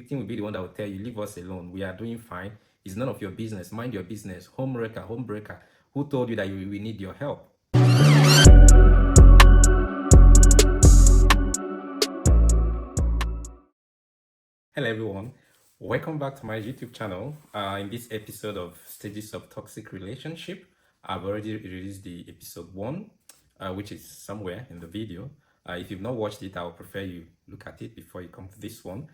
victim will be the one that will tell you, leave us alone. We are doing fine. It's none of your business. Mind your business. Homewrecker, homebreaker. Who told you that we need your help? Hello everyone, welcome back to my YouTube channel. In this episode of Stages of Toxic Relationship, I've already released the episode 1, which is somewhere in the video. If you've not watched it, I would prefer you look at it before you come to this one.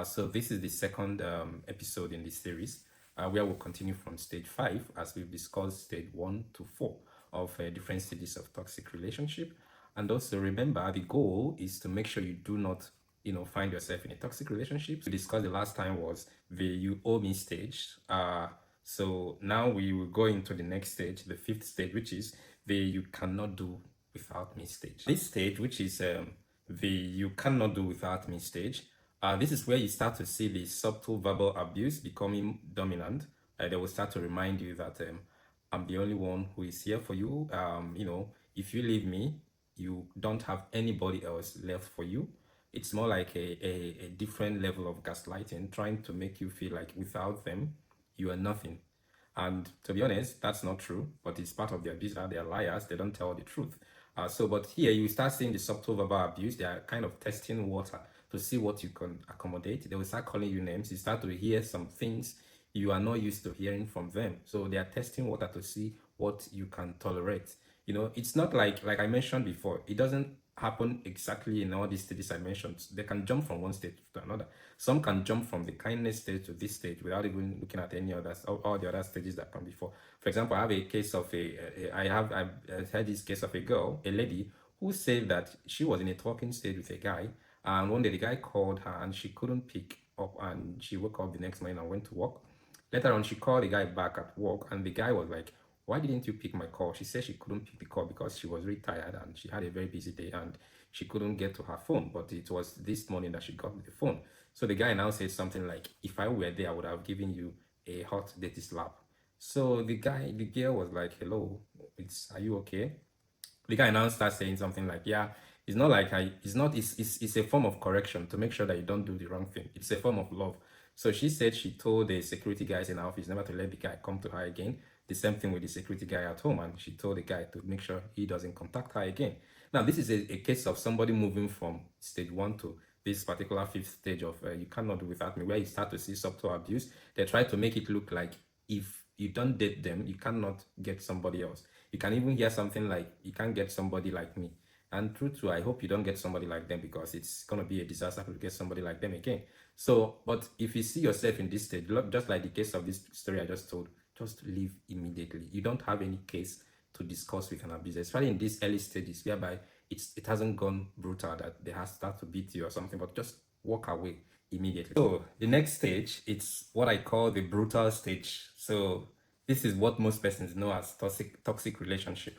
So this is the second episode in this series, where we'll continue from stage 5 as we've discussed stage 1 to 4 of different stages of toxic relationship. And also remember, the goal is to make sure you do not find yourself in a toxic relationship. We discussed the last time was the you owe me stage. So now we will go into the next stage, the 5th stage, which is the you cannot do without me stage. This stage, which is the you cannot do without me stage, this is where you start to see the subtle verbal abuse becoming dominant. They will start to remind you that I'm the only one who is here for you. If you leave me, you don't have anybody else left for you. It's more like a different level of gaslighting, trying to make you feel like without them, you are nothing. And to be honest, that's not true, but it's part of their business. They're liars, they don't tell the truth. But here you start seeing the subtle verbal abuse. They are kind of testing water to see what you can accommodate. They will start calling you names. You start to hear some things you are not used to hearing from them. So they are testing water to see what you can tolerate. It's not like I mentioned before, it doesn't happen exactly in all these stages I mentioned. They can jump from one stage to another. Some can jump from the kindness stage to this stage without even looking at any others, all the other stages that come before. For example, I have a case of I had this case of a lady who said that she was in a talking stage with a guy, and one day the guy called her and she couldn't pick up, and she woke up the next morning and went to work. Later on, she called the guy back at work, and the guy was like, why didn't you pick my call? She said she couldn't pick the call because she was really tired and she had a very busy day and she couldn't get to her phone. But it was this morning that she got the phone. So the guy now said something like, if I were there, I would have given you a hot dirty slap. So the girl was like, hello, are you okay? The guy now starts saying something like, yeah, it's not like it's a form of correction to make sure that you don't do the wrong thing. It's a form of love. So she said she told the security guys in her office never to let the guy come to her again. The same thing with the security guy at home, and she told the guy to make sure he doesn't contact her again. Now, this is a case of somebody moving from stage 1 to this particular 5th stage of you cannot do without me, where you start to see subtle abuse. They try to make it look like if you don't date them, you cannot get somebody else. You can even hear something like, you can't get somebody like me. And true, I hope you don't get somebody like them, because it's going to be a disaster to get somebody like them again. So, but if you see yourself in this stage, just like the case of this story I just told, just leave immediately. You don't have any case to discuss with an abuser, especially in these early stages whereby it hasn't gone brutal that they have started to beat you or something, but just walk away immediately. So the next stage, it's what I call the brutal stage. So this is what most persons know as toxic relationship,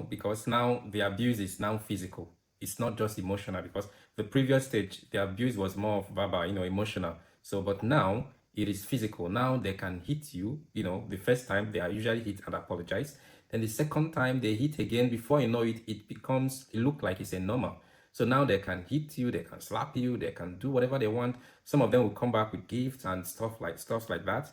because now the abuse is now physical. It's not just emotional, because the previous stage, the abuse was more of verbal, emotional. So, but now it is physical. Now they can hit you, the first time they are usually hit and apologize. Then the second time they hit again, before you know it, it look like it's a normal. So now they can hit you, they can slap you, they can do whatever they want. Some of them will come back with gifts and stuff like that.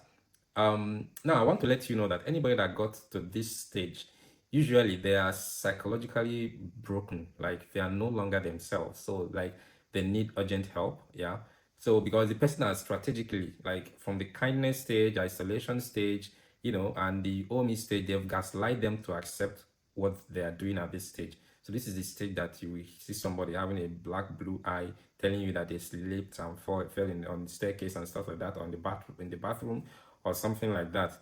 Now I want to let you know that anybody that got to this stage, usually they are psychologically broken, like they are no longer themselves. So like they need urgent help. Yeah. So because the person has strategically, like from the kindness stage, isolation stage, and the OMI stage, they've gaslight them to accept what they are doing at this stage. So this is the stage that you will see somebody having a black blue eye, telling you that they slipped and fell on the staircase and stuff like that, on the bathroom, in the bathroom, or something like that.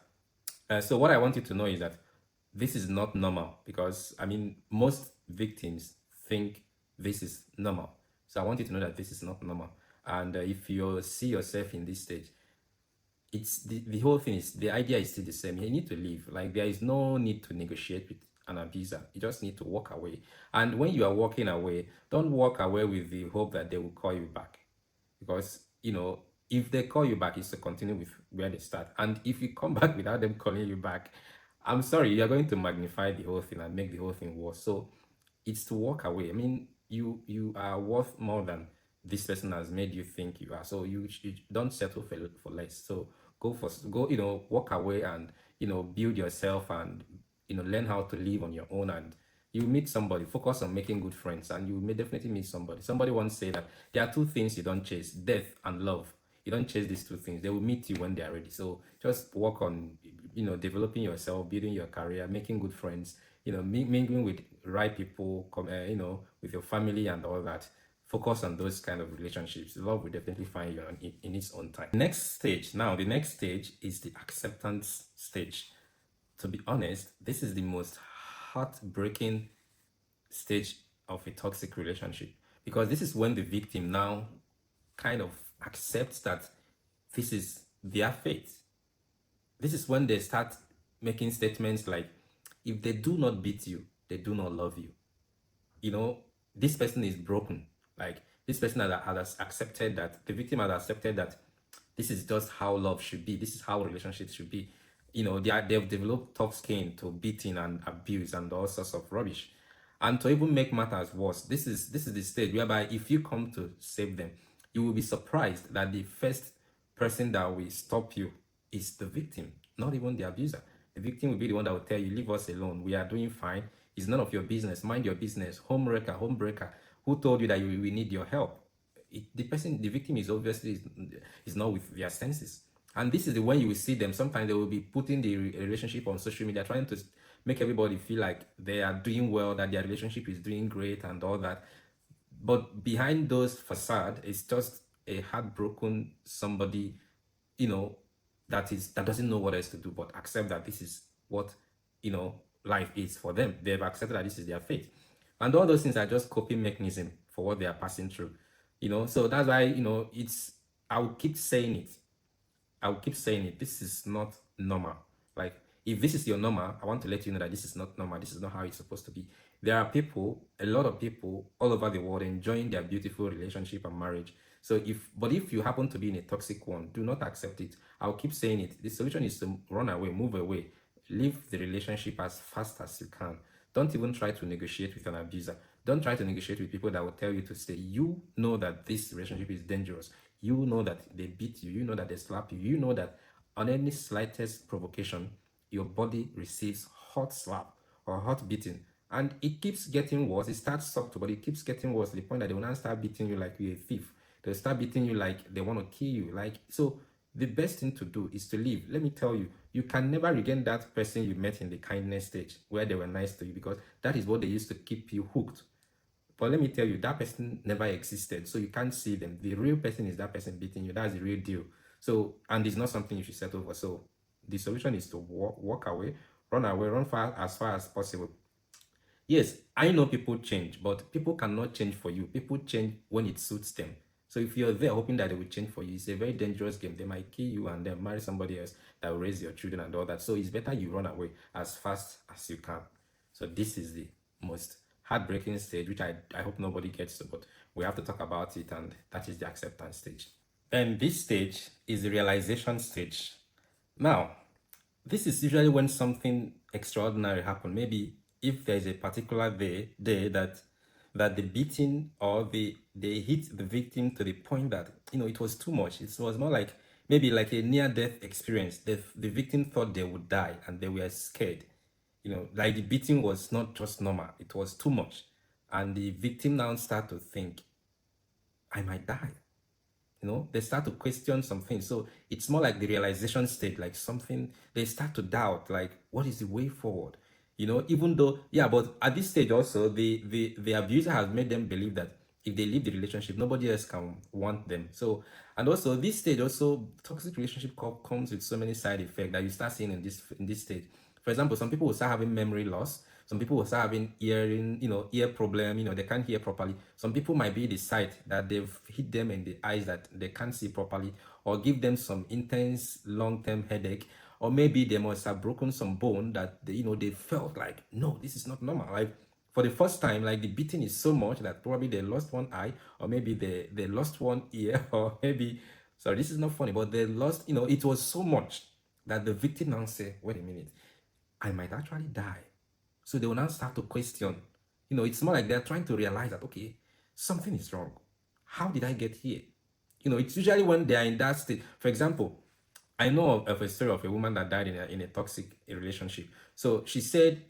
So what I want you to know is that this is not normal, because most victims think this is normal. So I want you to know that this is not normal. And if you see yourself in this stage, it's the whole thing is, the idea is still the same. You need to leave. Like, there is no need to negotiate with an abuser. You just need to walk away. And when you are walking away, don't walk away with the hope that they will call you back, because if they call you back, it's to continue with where they start. And if you come back without them calling you back, I'm sorry, you're going to magnify the whole thing and make the whole thing worse. So it's to walk away. You are worth more than this person has made you think you are. So you don't settle for less. So go, walk away and, build yourself and, learn how to live on your own, and you meet somebody. Focus on making good friends and you may definitely meet somebody. Somebody once said that there are two things you don't chase: death and love. You don't chase these two things. They will meet you when they are ready. So just work on, developing yourself, building your career, making good friends, mingling with right people, with your family and all that. Focus on those kind of relationships. Love will definitely find you in its own time. The next stage is the acceptance stage. To be honest, this is the most heartbreaking stage of a toxic relationship, because this is when the victim now kind of accepts that this is their fate. This is when they start making statements like, if they do not beat you, they do not love you. This person is broken. Like, this person has accepted that, the victim has accepted that this is just how love should be. This is how relationships should be. They've developed tough skin to beating and abuse and all sorts of rubbish. And to even make matters worse, this is the stage whereby if you come to save them, you will be surprised that the first person that will stop you is the victim, not even the abuser. The victim will be the one that will tell you, leave us alone. We are doing fine. It's none of your business. Mind your business. Homebreaker. Who told you that we need your help? The victim is obviously is not with their senses. And this is the when you will see them. Sometimes they will be putting the relationship on social media, trying to make everybody feel like they are doing well, that their relationship is doing great and all that. But behind those facade is just a heartbroken somebody, you know, that doesn't know what else to do but accept that this is what, life is for them. They've accepted that this is their fate. And all those things are just coping mechanism for what they are passing through. So that's why, I'll keep saying it. I'll keep saying it. This is not normal. Like, if this is your normal, I want to let you know that this is not normal. This is not how it's supposed to be. There are people, a lot of people all over the world enjoying their beautiful relationship and marriage. But if you happen to be in a toxic one, do not accept it. I'll keep saying it. The solution is to run away, move away, leave the relationship as fast as you can. Don't even try to negotiate with an abuser. Don't try to negotiate with people that will tell you to stay. You know that this relationship is dangerous. You know that they beat you. You know that they slap you. You know that on any slightest provocation, your body receives hot slap or hot beating. And it keeps getting worse. It starts soft, but it keeps getting worse to the point that they will now start beating you like you're a thief. They'll start beating you like they want to kill you. So the best thing to do is to leave. Let me tell you, you can never regain that person you met in the kindness stage where they were nice to you, because that is what they used to keep you hooked. But let me tell you, that person never existed, so you can't see them. The real person is that person beating you. That's the real deal. So, and it's not something you should settle for. So, the solution is to walk away, run as far as possible. Yes, I know people change, but people cannot change for you. People change when it suits them. So if you're there hoping that they will change for you, it's a very dangerous game. They might kill you and then marry somebody else that will raise your children and all that. So it's better you run away as fast as you can. So this is the most heartbreaking stage, which I hope nobody gets to, but we have to talk about it, and that is the acceptance stage. And this stage is the realization stage. Now, this is usually when something extraordinary happens. Maybe if there's a particular day that the beating or they hit the victim to the point that it was too much. It was more like maybe like a near-death experience. The victim thought they would die and they were scared. Like the beating was not just normal. It was too much, and the victim now start to think, I might die. They start to question some things. So it's more like the realization state, like something they start to doubt, like what is the way forward. Even though, yeah, but at this stage also, the abuser has made them believe that if they leave the relationship, nobody else can want them. So, and also this stage also, toxic relationship comes with so many side effects that you start seeing in this stage. For example, some people will start having memory loss. Some people will start having ear problem. They can't hear properly. Some people might be the sight that they've hit them in the eyes that they can't see properly, or give them some intense long-term headache, or maybe they must have broken some bone that they felt like, no, this is not normal. Like for the first time, like the beating is so much that probably they lost one eye, or maybe they lost one ear, or maybe, sorry, this is not funny, but they lost, it was so much that the victim now say, wait a minute, I might actually die. So they will now start to question. It's more like they're trying to realize that, okay, something is wrong. How did I get here? It's usually when they are in that state. For example, I know of a story of a woman that died in a toxic relationship. So she said,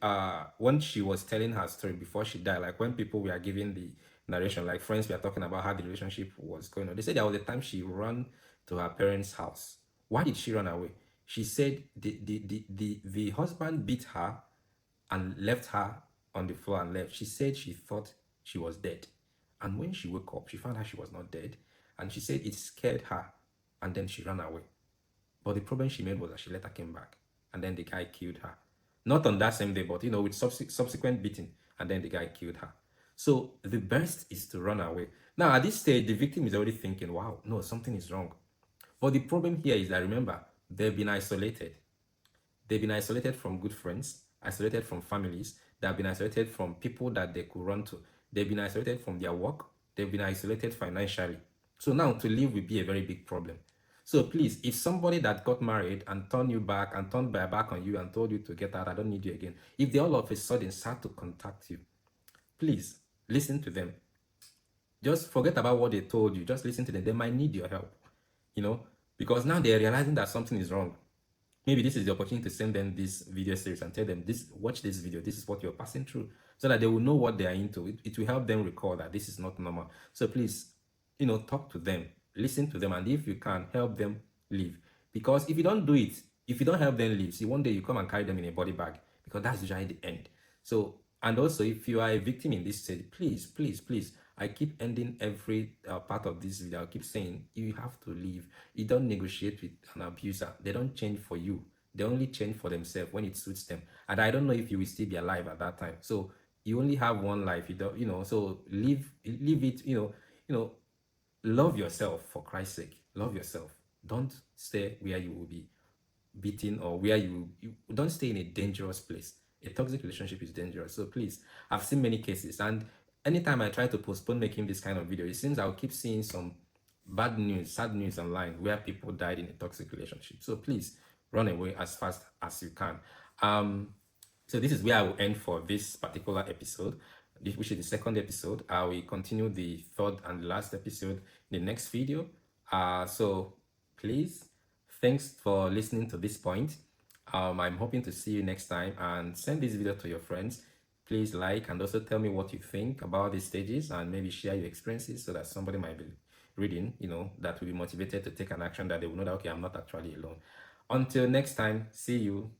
when she was telling her story before she died, like when people were giving the narration, like friends were talking about how the relationship was going on, they said there was a time she ran to her parents' house. Why did she run away? She said the husband beat her and left her on the floor and left. She said she thought she was dead. And when she woke up, she found out she was not dead. And she said it scared her. And then she ran away. But the problem she made was that she later came back. And then the guy killed her. Not on that same day, but with subsequent beating. And then the guy killed her. So the best is to run away. Now, at this stage, the victim is already thinking, wow, no, something is wrong. But the problem here is that, remember, they've been isolated. They've been isolated from good friends, isolated from families. They've been isolated from people that they could run to. They've been isolated from their work. They've been isolated financially. So now to leave will be a very big problem. So please, if somebody that got married and turned you back and turned their back on you and told you to get out, I don't need you again. If they all of a sudden start to contact you, please listen to them. Just forget about what they told you. Just listen to them. They might need your help, because now they're realizing that something is wrong. Maybe this is the opportunity to send them this video series and tell them, watch this video, this is what you're passing through, so that they will know what they are into. It will help them recall that this is not normal. So please, talk to them, listen to them, and if you can, help them live. Because if you don't do it, if you don't help them live, see, one day you come and carry them in a body bag, because that's usually the end. So, and also, if you are a victim in this state, please, please, please, I keep ending every part of this video. I keep saying, you have to leave. You don't negotiate with an abuser. They don't change for you. They only change for themselves when it suits them. And I don't know if you will still be alive at that time. So you only have one life. You don't, so leave it, love yourself, for Christ's sake. Love yourself. Don't stay where you will be beaten, or where you don't stay in a dangerous place. A toxic relationship is dangerous. So please, I've seen many cases, and anytime I try to postpone making this kind of video, it seems I'll keep seeing some bad news, sad news online where people died in a toxic relationship. So please run away as fast as you can. So this is where I will end for this particular episode, which is the second episode. I will continue the third and last episode in the next video. So please, thanks for listening to this point. I'm hoping to see you next time, and send this video to your friends. Please like and also tell me what you think about these stages, and maybe share your experiences so that somebody might be reading, that will be motivated to take an action, that they will know that, okay, I'm not actually alone. Until next time, see you.